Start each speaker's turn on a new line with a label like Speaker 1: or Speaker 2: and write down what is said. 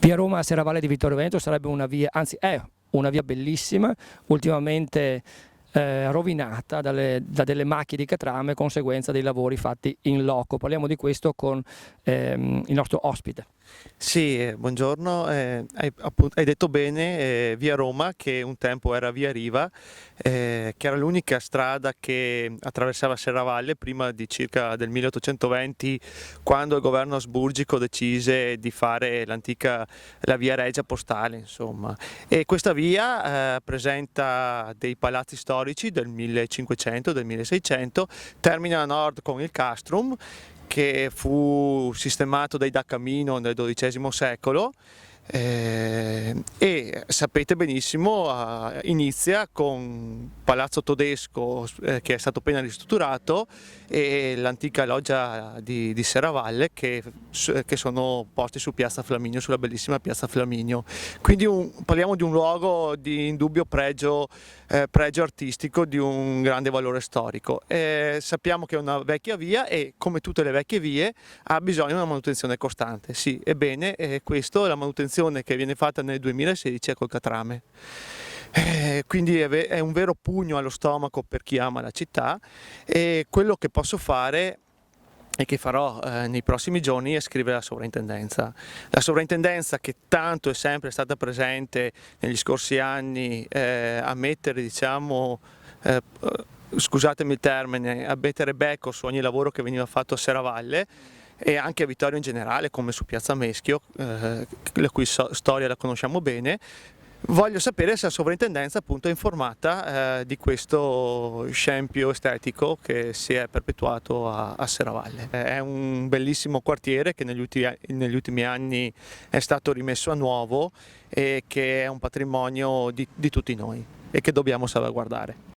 Speaker 1: Via Roma a Serravalle di Vittorio Veneto sarebbe una via, anzi è una via bellissima, ultimamente rovinata da delle macchie di catrame, conseguenza dei lavori fatti in loco. Parliamo di questo con il nostro ospite.
Speaker 2: Sì, buongiorno, hai detto bene, via Roma, che un tempo era via Riva, che era l'unica strada che attraversava Serravalle prima di circa del 1820, quando il governo asburgico decise di fare la via Regia Postale, insomma. E questa via presenta dei palazzi storici del 1500, del 1600, termina a nord con il Castrum, che fu sistemato dai Da Camino nel XII secolo, e sapete benissimo inizia con Palazzo Todesco, che è stato appena ristrutturato, e l'antica loggia di Serravalle che sono posti su Piazza Flaminio, sulla bellissima Piazza Flaminio. Quindi parliamo di un luogo di indubbio pregio artistico, di un grande valore storico. Sappiamo che è una vecchia via e, come tutte le vecchie vie, ha bisogno di una manutenzione costante. Sì, ebbene, questo è la manutenzione che viene fatta nel 2016 col catrame. Quindi è un vero pugno allo stomaco per chi ama la città, e quello che posso fare e che farò nei prossimi giorni è scrivere alla sovrintendenza. La sovrintendenza, che tanto è sempre stata presente negli scorsi anni a mettere, diciamo, scusatemi il termine, a mettere becco su ogni lavoro che veniva fatto a Serravalle e anche a Vittorio in generale, come su Piazza Meschio, la cui storia la conosciamo bene. Voglio sapere se la sovrintendenza appunto è informata di questo scempio estetico che si è perpetuato a Serravalle. È un bellissimo quartiere che negli ultimi anni è stato rimesso a nuovo e che è un patrimonio di tutti noi e che dobbiamo salvaguardare.